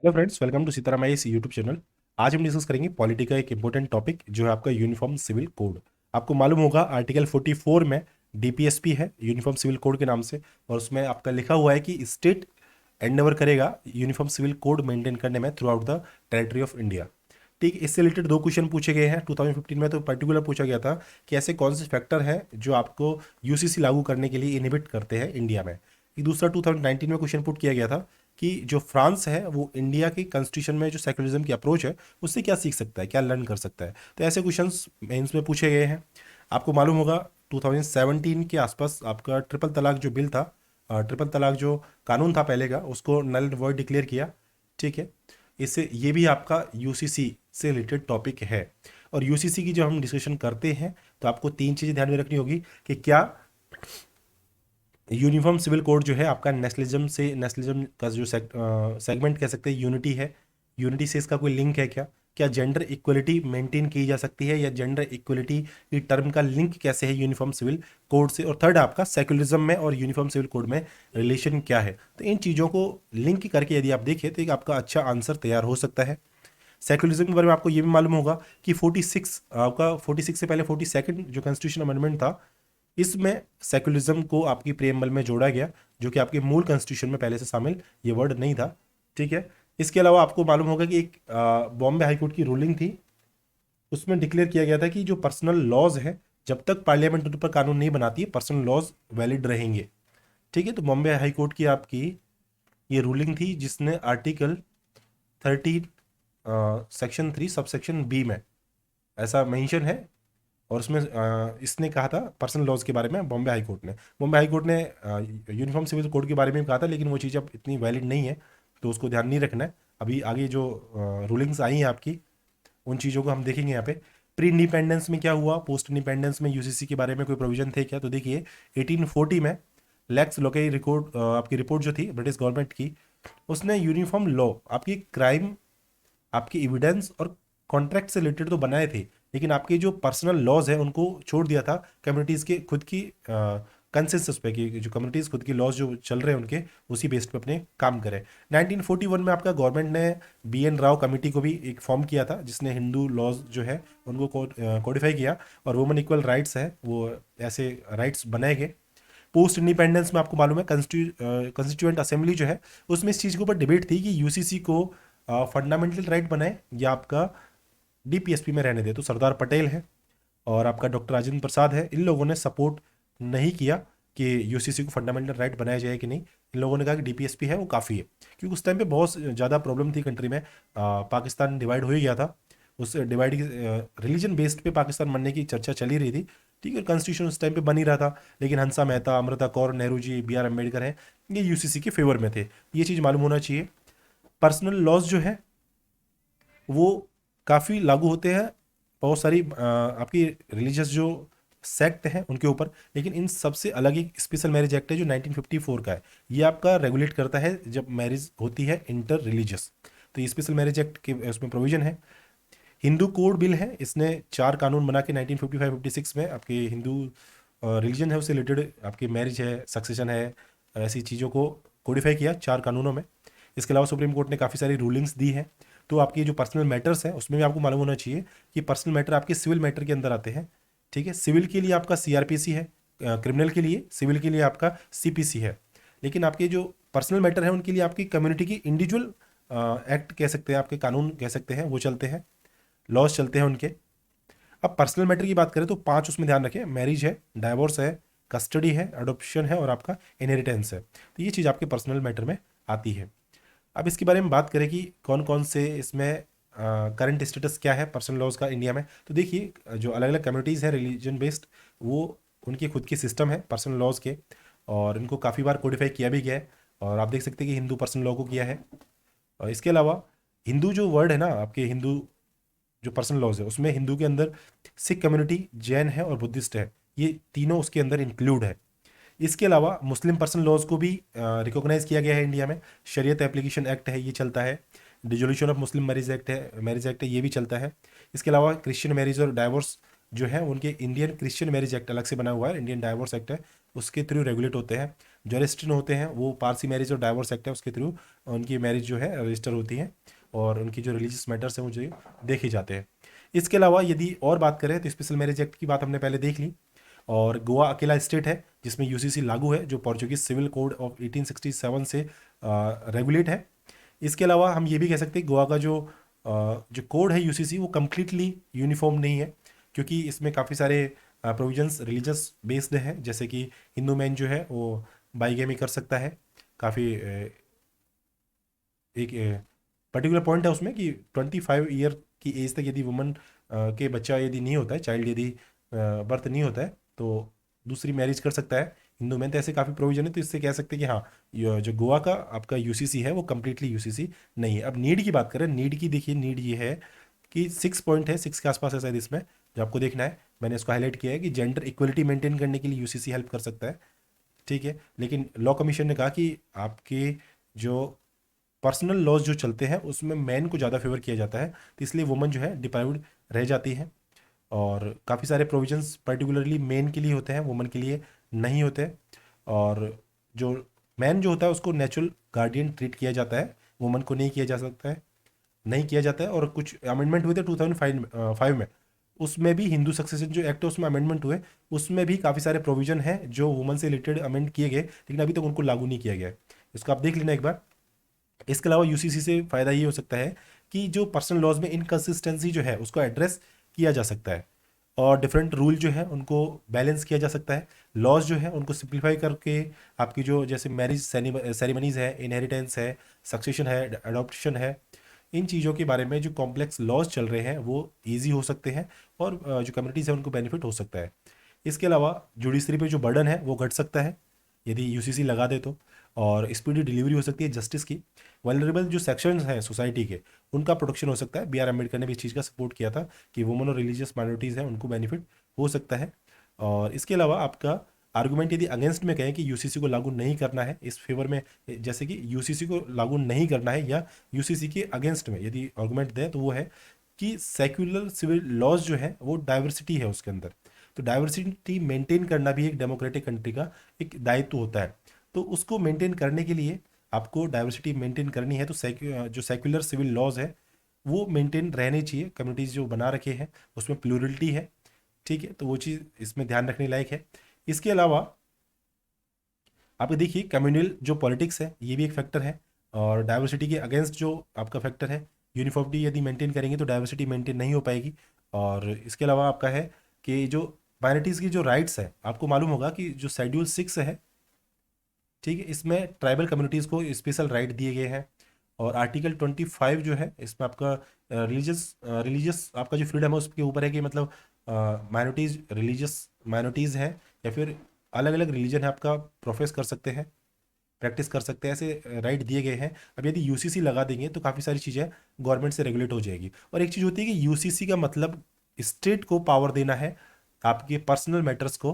Hello friends, welcome to Sitaram IAS YouTube channel. आज हम discuss करेंगे पॉलिटी का एक इंपॉर्टेंट टॉपिक जो है आपका यूनिफॉर्म सिविल कोड। आपको मालूम होगा आर्टिकल 44 में डीपीएसपी है यूनिफॉर्म सिविल कोड के नाम से, और उसमें आपका लिखा हुआ है कि स्टेट एंडेवर करेगा यूनिफॉर्म सिविल कोड मेंटेन करने में through out the territory of India. ठीक, इससे रिलेटेड दो क्वेश्चन पूछे गए हैं 2015 में। तो पर्टिकुलर पूछा गया था कि ऐसे कौन से फैक्टर हैं जो आपको यूसीसी लागू करने के लिए इनहिबिट करते हैं इंडिया में। दूसरा 2019 में क्वेश्चन पुट किया गया था कि जो फ्रांस है वो इंडिया के कॉन्स्टिट्यूशन में जो सेकुलरिज्म की अप्रोच है उससे क्या सीख सकता है, क्या लर्न कर सकता है। तो ऐसे क्वेश्चंस मेंस में पूछे गए हैं। आपको मालूम होगा 2017 के आसपास आपका ट्रिपल तलाक जो बिल था, ट्रिपल तलाक जो कानून था पहले का, उसको नल एंड वॉइड डिक्लेयर किया। ठीक है, इससे ये भी आपका यूसीसी से रिलेटेड टॉपिक है। और यूसीसी की जब हम डिस्कशन करते हैं तो आपको तीन चीज़ें ध्यान में रखनी होगी कि क्या यूनिफॉर्म सिविल कोड जो है आपका नेशनलिज्म का जो सेगमेंट कह सकते हैं यूनिटी है, यूनिटी से इसका कोई लिंक है क्या जेंडर इक्वलिटी मेंटेन की जा सकती है, या जेंडर इक्वलिटी की टर्म का लिंक कैसे है यूनिफॉर्म सिविल कोड से, और थर्ड आपका सेक्युलरिज्म में और यूनिफॉर्म सिविल कोड में रिलेशन क्या है। तो इन चीज़ों को लिंक करके यदि आप देखें तो एक आपका अच्छा आंसर तैयार हो सकता है। सेक्युलरिज्म के बारे में आपको ये भी मालूम होगा कि 46 आपका 46 से पहले 42nd जो कॉन्स्टिट्यूशन अमेंडमेंट था, इसमें सेक्युलरिज्म को आपकी प्रेमबल में जोड़ा गया, जो कि आपके मूल कॉन्स्टिट्यूशन में पहले से शामिल ये वर्ड नहीं था। ठीक है, इसके अलावा आपको मालूम होगा कि एक बॉम्बे हाईकोर्ट की रूलिंग थी, उसमें डिक्लेयर किया गया था कि जो पर्सनल लॉज है, जब तक पार्लियामेंट उन पर कानून नहीं बनाती है पर्सनल लॉज वैलिड रहेंगे। ठीक है, तो बॉम्बे हाईकोर्ट की आपकी ये रूलिंग थी जिसने article 13 section 3 sub section B में ऐसा मेंशन है, और उसमें इसने कहा था पर्सनल लॉज के बारे में। बॉम्बे हाई कोर्ट ने यूनिफॉर्म सिविल कोड के बारे में भी कहा था, लेकिन वो चीज़ अब इतनी वैलिड नहीं है, तो उसको ध्यान नहीं रखना है। अभी आगे जो रूलिंग्स आई हैं आपकी, उन चीज़ों को हम देखेंगे यहाँ पे। प्री इंडिपेंडेंस में क्या हुआ, पोस्ट इंडिपेंडेंस में यूसीसी के बारे में कोई प्रोविजन थे क्या, तो देखिए 1840 में लैक्स लोके रिकॉर्ड आपकी रिपोर्ट जो थी ब्रिटिश गवर्नमेंट की, उसने यूनिफॉर्म लॉ आपकी क्राइम, आपकी एविडेंस और कॉन्ट्रैक्ट से रिलेटेड तो बनाए थे, लेकिन आपके जो पर्सनल लॉज है उनको छोड़ दिया था कम्युनिटीज़ के खुद की कंसेंसस पे, कि जो कम्युनिटीज़ खुद की लॉज जो चल रहे हैं उनके उसी बेस पे अपने काम करें। 1941 में आपका गवर्नमेंट ने BN राव कमेटी को भी एक फॉर्म किया था, जिसने हिंदू लॉज जो है उनको कोडिफाई किया, और वुमेन इक्वल राइट्स है वो ऐसे राइट्स बनाए गए। पोस्ट इंडिपेंडेंस में आपको मालूम है कंस्टिट्यूएंट असेंबली जो है उसमें इस चीज़ के ऊपर डिबेट थी कि यूसीसी को फंडामेंटल राइट बनाए या आपका डीपीएसपी में रहने दे। तो सरदार पटेल है और आपका डॉक्टर राजेंद्र प्रसाद है, इन लोगों ने सपोर्ट नहीं किया कि यूसीसी को फंडामेंटल राइट बनाया जाए कि नहीं। इन लोगों ने कहा कि डीपीएसपी है वो काफ़ी है, क्योंकि उस टाइम पे बहुत ज़्यादा प्रॉब्लम थी कंट्री में। पाकिस्तान डिवाइड हो ही गया था, उस डिवाइड की रिलीजन बेस्ड पे पाकिस्तान बनने की चर्चा चली रही थी। ठीक है, कॉन्स्टिट्यूशन उस टाइम पे बन ही रहा था, लेकिन हंसा मेहता, अमृता कौर, नेहरू जी, BR अम्बेडकर हैं, ये यूसीसी के फेवर में थे। ये चीज़ मालूम होना चाहिए। पर्सनल लॉज जो है वो काफ़ी लागू होते हैं बहुत सारी आपकी रिलीजियस जो सेक्ट हैं उनके ऊपर, लेकिन इन सबसे अलग एक स्पेशल मैरिज एक्ट है जो 1954 का है। ये आपका रेगुलेट करता है जब मैरिज होती है इंटर रिलीजियस। तो ये स्पेशल मैरिज एक्ट के उसमें प्रोविजन है। हिंदू कोड बिल है, इसने 4 कानून बना के 1955-56 में आपके हिंदू रिलीजन है उससे रिलेटेड आपकी मैरिज है, सक्सेशन है, ऐसी चीज़ों को कोडिफाई किया 4 कानूनों में। इसके अलावा सुप्रीम कोर्ट ने काफ़ी सारी रूलिंग्स दी हैं। तो आपकी जो पर्सनल मैटर्स हैं उसमें भी आपको मालूम होना चाहिए कि पर्सनल मैटर आपके सिविल मैटर के अंदर आते हैं। ठीक है, सिविल के लिए आपका CRPC है, क्रिमिनल के लिए, सिविल के लिए आपका CPC है, लेकिन आपके जो पर्सनल मैटर है उनके लिए आपकी कम्युनिटी की इंडिविजुअल एक्ट कह सकते हैं, आपके कानून कह सकते हैं, वो चलते हैं, लॉज चलते हैं उनके। अब पर्सनल मैटर की बात करें तो 5 उसमें ध्यान रखें, मैरिज है, डाइवोर्स है, कस्टडी है, अडोप्शन है और आपका इनहेरिटेंस है। तो ये चीज़ आपके पर्सनल मैटर में आती है। अब इसके बारे में बात करें कि कौन कौन से इसमें करंट स्टेटस क्या है पर्सनल लॉज का इंडिया में। तो देखिए जो अलग अलग कम्युनिटीज़ हैं रिलीजन बेस्ड, वो उनकी खुद की सिस्टम है पर्सनल लॉज के, और इनको काफ़ी बार कोडिफाई किया भी गया है। और आप देख सकते हैं कि हिंदू पर्सनल लॉ को किया है। और इसके अलावा हिंदू जो वर्ड है ना, आपके हिंदू जो पर्सनल लॉज है उसमें हिंदू के अंदर सिख कम्युनिटी, जैन है और बुद्धिस्ट है, ये तीनों उसके अंदर इंक्लूड है। इसके अलावा मुस्लिम पर्सनल लॉज को भी रिकॉग्नाइज किया गया है इंडिया में। शरीयत एप्लीकेशन एक्ट है, ये चलता है। Dissolution of Muslim marriage act है, ये भी चलता है। इसके अलावा क्रिश्चियन मैरिज और डाइवोर्स जो है उनके इंडियन क्रिश्चियन मैरिज एक्ट अलग से बना हुआ है, इंडियन डाइवोर्स एक्ट है, उसके थ्रू रेगुलेट होते हैं। जो रजिस्ट्रेशन होते हैं वो पारसी मैरिज और डाइवोर्स एक्ट है उसके थ्रू उनकी मैरिज जो है रजिस्टर होती है, और उनकी जो रिलीजियस मैटर्स हैं वो जो देखे जाते हैं। इसके अलावा यदि और बात करें तो स्पेशल मैरिज एक्ट की बात हमने पहले देख ली, और गोवा अकेला स्टेट है जिसमें यूसीसी लागू है, जो पोर्चुगीज सिविल कोड ऑफ 1867 से रेगुलेट है। इसके अलावा हम ये भी कह सकते हैं गोवा का जो कोड है यूसीसी वो कम्प्लीटली यूनिफॉर्म नहीं है, क्योंकि इसमें काफ़ी सारे प्रोविजंस रिलीजियस बेस्ड हैं, जैसे कि हिंदू मैन जो है वो बाईगेमी कर सकता है। काफ़ी एक पर्टिकुलर पॉइंट है उसमें कि 25 ईयर की एज तक यदि वुमन के बच्चा यदि नहीं होता है, चाइल्ड यदि बर्थ नहीं होता है, तो दूसरी मैरिज कर सकता है हिंदू मैन। तो ऐसे काफ़ी प्रोविजन है, तो इससे कह सकते हैं कि हाँ, जो गोवा का आपका यूसीसी है वो कम्प्लीटली यूसीसी नहीं है। अब नीड की बात करें, नीड की देखिए, नीड ये है कि 6 पॉइंट है, 6 के आसपास है शायद इसमें, जो आपको देखना है। मैंने इसको हाईलाइट किया है कि जेंडर इक्वलिटी मेंटेन करने के लिए यूसीसी हेल्प कर सकता है, ठीक है। लेकिन लॉ कमीशन ने कहा कि आपके जो पर्सनल लॉज जो चलते हैं उसमें मैन को ज़्यादा फेवर किया जाता है, तो इसलिए वुमन जो है डिप्राइव्ड रह जाती है, और काफ़ी सारे प्रोविजंस पर्टिकुलरली मेन के लिए होते हैं, वुमन के लिए नहीं होते। और जो मैन जो होता है उसको नेचुरल गार्डियन ट्रीट किया जाता है, वुमन को नहीं किया जा सकता है, नहीं किया जाता है। और कुछ अमेंडमेंट हुए थे 2005 में, उसमें भी हिंदू सक्सेशन जो एक्ट है उसमें अमेंडमेंट हुए, उसमें भी काफ़ी सारे प्रोविजन हैं जो वुमन से रिलेटेड अमेंड किए गए, लेकिन अभी तक उनको लागू नहीं किया गया है। इसको आप देख लेना एक बार। इसके अलावा यूसीसी से फ़ायदा ये हो सकता है कि जो पर्सनल लॉज में इनकन्सिस्टेंसी जो है उसको एड्रेस किया जा सकता है, और डिफरेंट रूल जो है उनको बैलेंस किया जा सकता है। लॉज जो है उनको सिंप्लीफाई करके आपकी जो जैसे मैरिज सेरेमनीज है, इनहेरिटेंस है, सक्सेशन है, अडॉप्शन है, इन चीज़ों के बारे में जो कॉम्प्लेक्स लॉज चल रहे हैं वो ईजी हो सकते हैं, और जो कम्युनिटीज़ है उनको बेनिफिट हो सकता है। इसके अलावा जुडिशरी पे जो बर्डन है वो घट सकता है यदि यूसीसी लगा दे तो, और स्पीडी डिलीवरी हो सकती है जस्टिस की। वल्नरेबल जो सेक्शंस हैं सोसाइटी के, उनका प्रोटेक्शन हो सकता है। बी आर अम्बेडकर ने भी इस चीज़ का सपोर्ट किया था कि वुमन और रिलीजियस माइनॉरिटीज़ हैं उनको बेनिफिट हो सकता है। और इसके अलावा आपका आर्गुमेंट यदि अगेंस्ट में कहें कि यूसीसी को लागू नहीं करना है, इस फेवर में जैसे कि यूसीसी को लागू नहीं करना है या यूसीसी के अगेंस्ट में यदि आर्गुमेंट दें, तो वो है कि सेक्युलर सिविल लॉज जो है वो डाइवर्सिटी है उसके अंदर, तो डाइवर्सिटी मेंटेन करना भी एक डेमोक्रेटिक कंट्री का एक दायित्व होता है। तो उसको मेंटेन करने के लिए आपको डाइवर्सिटी मेंटेन करनी है, तो जो सेक्युलर सिविल लॉज है वो मेंटेन रहने चाहिए। कम्युनिटीज़ जो बना रखे हैं उसमें प्लूरलिटी है, ठीक है, तो वो चीज़ इसमें ध्यान रखने लायक है। इसके अलावा आप देखिए कम्युनल जो पॉलिटिक्स है ये भी एक फैक्टर है, और डाइवर्सिटी के अगेंस्ट जो आपका फैक्टर है, यूनिफॉर्मिटी यदि मेंटेन करेंगे तो डाइवर्सिटी मेंटेन नहीं हो पाएगी। और इसके अलावा आपका है कि जो माइनॉरिटीज़ की जो राइट्स है, आपको मालूम होगा कि जो शेड्यूल 6 है, ठीक है, इसमें ट्राइबल कम्युनिटीज़ को स्पेशल राइट दिए गए हैं। और आर्टिकल 25 जो है इसमें आपका रिलीजियस आपका जो फ्रीडम है उसके ऊपर है कि मतलब माइनॉरिटीज़ रिलीजियस माइनॉरिटीज़ हैं या फिर अलग अलग रिलीजन है आपका प्रोफेस कर सकते हैं, प्रैक्टिस कर सकते हैं, ऐसे राइट दिए गए हैं। अब यदि यूसीसी लगा देंगे तो काफ़ी सारी चीज़ें गवर्नमेंट से रेगुलेट हो जाएगी। और एक चीज़ होती है कि यूसीसी का मतलब स्टेट को पावर देना है आपके पर्सनल मैटर्स को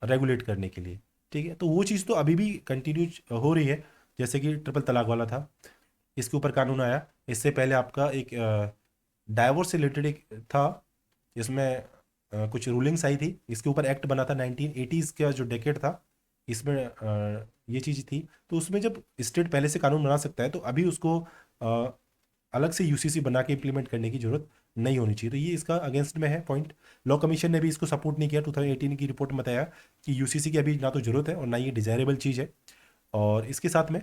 रेगुलेट करने के लिए, ठीक है। तो वो चीज़ तो अभी भी कंटिन्यू हो रही है, जैसे कि ट्रिपल तलाक वाला था, इसके ऊपर कानून आया। इससे पहले आपका एक डाइवोर्स से रिलेटेड एक था, इसमें कुछ रूलिंग्स आई थी, इसके ऊपर एक्ट बना था 1980s का जो डेकेड था, इसमें ये चीज़ थी। तो उसमें जब स्टेट पहले से कानून बना सकता है तो अभी उसको अलग से यूसीसी बना के इम्प्लीमेंट करने की जरूरत नहीं होनी चाहिए। तो ये इसका अगेंस्ट में है पॉइंट। लॉ कमीशन ने भी इसको सपोर्ट नहीं किया, 2018 की रिपोर्ट में बताया कि यूसीसी की अभी ना तो ज़रूरत है और ना ये डिज़ायरेबल चीज़ है। और इसके साथ में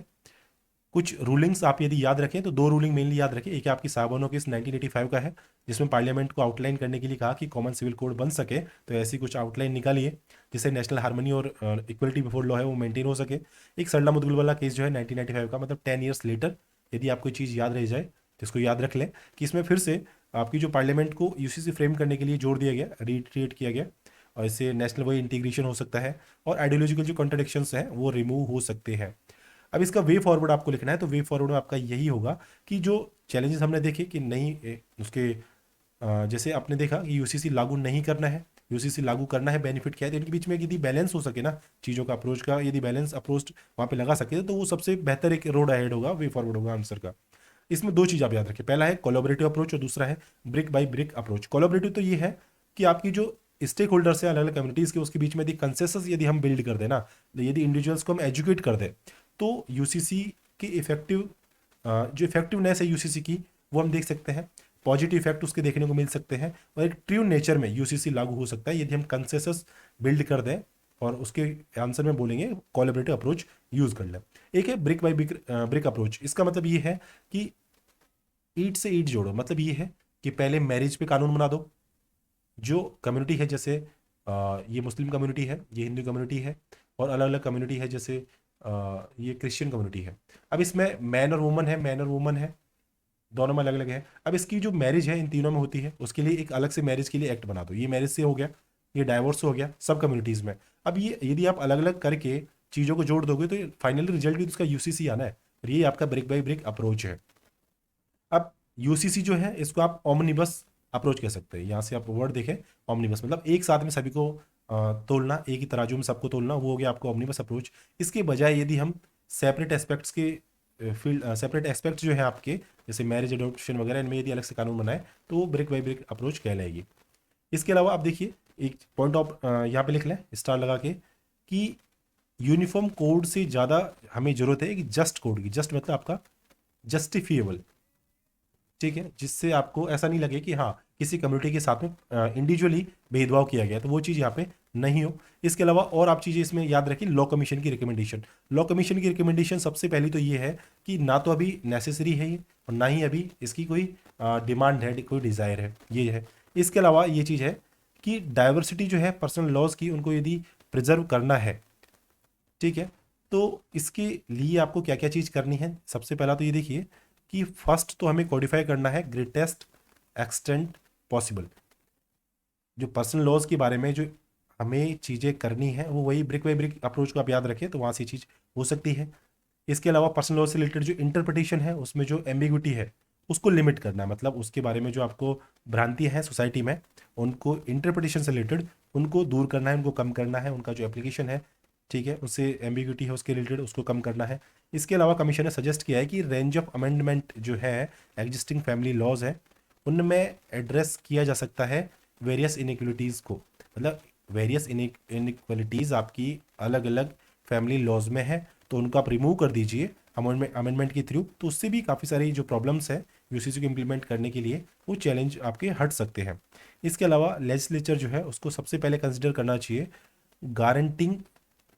कुछ रूलिंग्स आप यदि याद रखें तो 2 रूलिंग मेनली याद रखें। एक है आपकी साबोनो केस 1985 का है, जिसमें पार्लियामेंट को आउटलाइन करने के लिए कहा कि कॉमन सिविल कोड बन सके तो ऐसी कुछ आउटलाइन निकालिए जिससे नेशनल हार्मनी और इक्वलिटी बिफोर लॉ है वो मेंटेन हो सके। एक सरला मुदगल वाला केस जो है 1995 का, मतलब 10 ईयर्स लेटर, यदि आपको चीज़ याद रह जाए तो इसको याद रख लें कि इसमें फिर से आपकी जो पार्लियामेंट को यूसीसी फ्रेम करने के लिए जोर दिया गया, रिट्रीट किया गया, और इससे नेशनल वही इंटीग्रेशन हो सकता है और आइडियोलॉजिकल जो कॉन्ट्रडिक्शंस हैं वो रिमूव हो सकते हैं। अब इसका वे फॉरवर्ड आपको लिखना है, तो वे फॉरवर्ड में आपका यही होगा कि जो चैलेंजेस हमने देखे कि नहीं उसके जैसे आपने देखा कि यूसीसी लागू नहीं करना है, यूसीसी लागू करना है, बेनिफिट क्या है, तो इनके बीच में यदि बैलेंस हो सके ना चीज़ों का अप्रोच का, यदि बैलेंस अप्रोच वहाँ पे लगा सके तो वो सबसे बेहतर एक रोड अहेड होगा, वे फॉरवर्ड होगा आंसर का। इसमें 2 चीज़ आप याद रखें, पहला है कोलैबोरेटिव अप्रोच और दूसरा है brick by brick approach. Collaborative तो ये है कि आपकी जो स्टेक होल्डर्स है अलग अलग कम्युनिटीज़ के, उसके बीच में यदि कंसेंसस यदि हम बिल्ड कर दें ना, यदि इंडिविजुअल्स को हम एजुकेट कर दें, तो यूसीसी की इफेक्टिव जो इफेक्टिवनेस है यूसीसी की, वो हम देख सकते हैं, पॉजिटिव इफेक्ट उसके देखने को मिल सकते हैं, और एक ट्रू नेचर में यूसीसी लागू हो सकता है यदि हम कंसेंसस बिल्ड कर दें, और उसके आंसर में बोलेंगे कोलैबोरेटिव अप्रोच यूज़ कर लें। एक है ब्रिक बाय ब्रिक अप्रोच। इसका मतलब ये है कि ईंट से ईंट जोड़ो, मतलब ये है कि पहले मैरिज पे कानून बना दो। जो कम्युनिटी है, जैसे ये मुस्लिम कम्युनिटी है, ये हिंदू कम्युनिटी है, और अलग अलग कम्युनिटी है, जैसे ये क्रिश्चियन कम्युनिटी है। अब इसमें मैन और वुमन है, मैन और वुमन है, दोनों में अलग अलग है। अब इसकी जो मैरिज है इन तीनों में होती है, उसके लिए एक अलग से मैरिज के लिए एक्ट बना दो। ये मैरिज से हो गया, ये डाइवोर्स हो गया सब कम्युनिटीज़ में। अब ये यदि आप अलग अलग करके चीज़ों को जोड़ दोगे तो फाइनली रिजल्ट भी तो उसका यूसीसी आना है, और ये आपका ब्रिक बाय ब्रिक अप्रोच है। अब यूसीसी जो है इसको आप ओमनिबस अप्रोच कह सकते हैं। यहाँ से आप वर्ड देखें, ओमनिबस मतलब एक साथ में सभी को तोलना, एक ही तराजू में सबको तोलना, वो हो गया आपको ओमनिबस अप्रोच। इसके बजाय यदि हम सेपरेट एस्पेक्ट्स के फील्ड सेपरेट एस्पेक्ट्स जो है आपके, जैसे मैरिज एडॉप्शन वगैरह, इनमें यदि अलग से कानून बनाए तो वो ब्रिक बाय ब्रिक अप्रोच कहलाएगी। इसके अलावा आप देखिए, एक पॉइंट ऑफ यहाँ पे लिख लें स्टार लगा के, कि यूनिफॉर्म कोड से ज़्यादा हमें ज़रूरत है कि जस्ट कोड की। जस्ट मतलब आपका जस्टिफिएबल, ठीक है, जिससे आपको ऐसा नहीं लगे कि हाँ किसी कम्युनिटी के साथ में इंडिविजुअली भेदभाव किया गया, तो वो चीज़ यहाँ पे नहीं हो। इसके अलावा और आप चीज़ें इसमें याद रखें, लॉ कमीशन की रिकमेंडेशन। लॉ कमीशन की रिकमेंडेशन सबसे पहली तो ये है कि ना तो अभी नेसेसरी है ये, और ना ही अभी इसकी कोई डिमांड है, कोई डिज़ायर है, ये है। इसके अलावा ये चीज़ है कि डाइवर्सिटी जो है पर्सनल लॉज की, उनको यदि प्रिजर्व करना है, ठीक है, तो इसके लिए आपको क्या क्या चीज़ करनी है। सबसे पहला तो ये देखिए कि फर्स्ट तो हमें कोडिफाई करना है ग्रेटेस्ट एक्सटेंट पॉसिबल। जो पर्सनल लॉज के बारे में जो हमें चीज़ें करनी है, वो वही ब्रिक बाय ब्रिक अप्रोच को आप याद रखें, तो वहाँ से चीज़ हो सकती है। इसके अलावा पर्सनल लॉ से रिलेटेड जो इंटरप्रिटेशन है, उसमें जो एम्बिग्विटी है उसको लिमिट करना है, मतलब उसके बारे में जो आपको भ्रांतियाँ हैं सोसाइटी में, उनको इंटरप्रिटेशन से रिलेटेड उनको दूर करना है, उनको कम करना है, उनका जो एप्लीकेशन है, ठीक है, उससे एम्बिग्विटी है उसके रिलेटेड उसको कम करना है। इसके अलावा कमीशन ने सजेस्ट किया है कि रेंज ऑफ अमेंडमेंट जो है एग्जिस्टिंग फैमिली लॉज है, उनमें एड्रेस किया जा सकता है वेरियस इनइक्वलिटीज़ को। मतलब वेरियस इनइक्वलिटीज़ आपकी अलग अलग फैमिली लॉज में है, तो उनको आप रिमूव कर दीजिए अमेंडमेंट के थ्रू, तो उससे भी काफ़ी सारी जो प्रॉब्लम्स है यूसीसी को इम्प्लीमेंट करने के लिए, वो चैलेंज आपके हट सकते हैं। इसके अलावा लेजिस्लेचर जो है उसको सबसे पहले कंसिडर करना चाहिए guaranteeing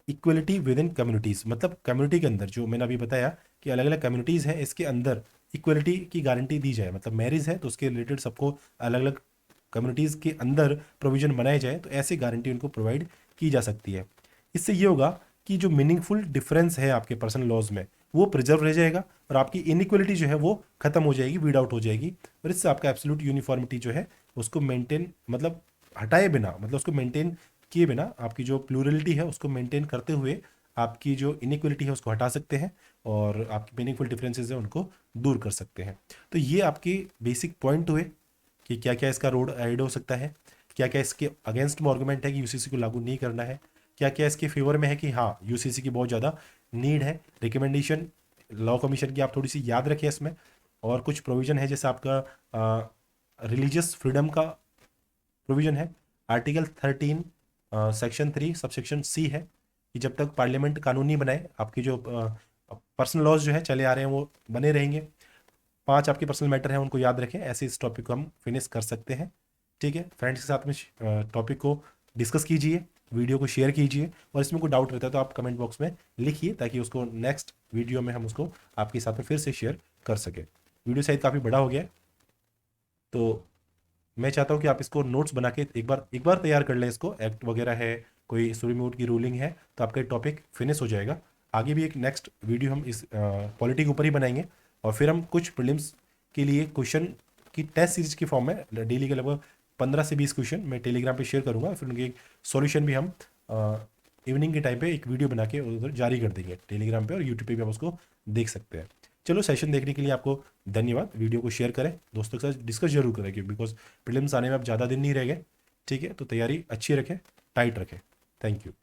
equality with in communities. मतलब कम्युनिटी के अंदर जो मैंने अभी बताया कि अलग अलग कम्युनिटीज़ हैं, इसके अंदर इक्वलिटी की गारंटी दी जाए। मतलब मैरिज है तो उसके रिलेटेड सबको अलग अलग कम्युनिटीज़ के अंदर प्रोविजन बनाए जाए, तो ऐसी गारंटी उनको प्रोवाइड की जा सकती है। इससे ये होगा कि जो मीनिंगफुल डिफरेंस है आपके पर्सनल लॉज में, वो प्रिजर्व रह जाएगा, और आपकी इनइक्वलिटी जो है वो खत्म हो जाएगी, वीड आउट हो जाएगी, और इससे आपका एब्सोल्यूट यूनिफॉर्मिटी जो है उसको मेंटेन, मतलब हटाए बिना, मतलब उसको मेंटेन किए बिना, आपकी जो प्लूरलिटी है उसको मेंटेन करते हुए आपकी जो इनइक्वलिटी है उसको हटा सकते हैं, और आपकी मीनिंगफुल डिफरेंसेस है उनको दूर कर सकते हैं। तो ये आपके बेसिक पॉइंट हुए कि क्या क्या इसका रोड एड हो सकता है, क्या क्या इसके अगेंस्ट में आर्गूमेंट है कि यूसीसी को लागू नहीं करना है, क्या क्या इसके फेवर में है कि हाँ यूसीसी की बहुत ज़्यादा नीड है। रिकमेंडेशन लॉ कमीशन की आप थोड़ी सी याद रखें इसमें, और कुछ प्रोविज़न है जैसे आपका रिलीजियस फ्रीडम का प्रोविज़न है, आर्टिकल 13 सेक्शन 3 सबसेक्शन सी है, कि जब तक पार्लियामेंट कानून नहीं बनाए आपकी जो पर्सनल लॉज जो है चले आ रहे हैं वो बने रहेंगे। 5 आपके पर्सनल मैटर हैं, उनको याद रखें, ऐसे इस टॉपिक को हम फिनिश कर सकते हैं। ठीक है, फ्रेंड्स के साथ में टॉपिक को डिस्कस कीजिए, वीडियो को शेयर कीजिए, और इसमें कोई डाउट रहता है तो आप कमेंट बॉक्स में लिखिए, ताकि उसको नेक्स्ट वीडियो में हम उसको आपके साथ में फिर से शेयर कर सकें। वीडियो शायद काफ़ी बड़ा हो गया है, तो मैं चाहता हूँ कि आप इसको नोट्स बना के एक बार तैयार कर लें इसको। एक्ट वगैरह है, कोई सुप्रीम कोर्ट की रूलिंग है, तो आपका टॉपिक फिनिश हो जाएगा। आगे भी एक नेक्स्ट वीडियो हम इस पॉलिटी के ऊपर ही बनाएंगे, और फिर हम कुछ प्रीलिम्स के लिए क्वेश्चन की टेस्ट सीरीज की फॉर्म में डेली के लगभग 15 से 20 क्वेश्चन मैं टेलीग्राम पे शेयर करूँगा, फिर उनके सॉल्यूशन भी हम इवनिंग के टाइम पे एक वीडियो बना के उधर जारी कर देंगे टेलीग्राम पे, और यूट्यूब पे भी आप उसको देख सकते हैं। चलो, सेशन देखने के लिए आपको धन्यवाद। वीडियो को शेयर करें, दोस्तों के साथ डिस्कस जरूर करें, क्योंकि बिकॉज प्रीलिम्स आने में अब ज़्यादा दिन नहीं रह गए। ठीक है, तो तैयारी अच्छी रखें, टाइट रखें। Thank you.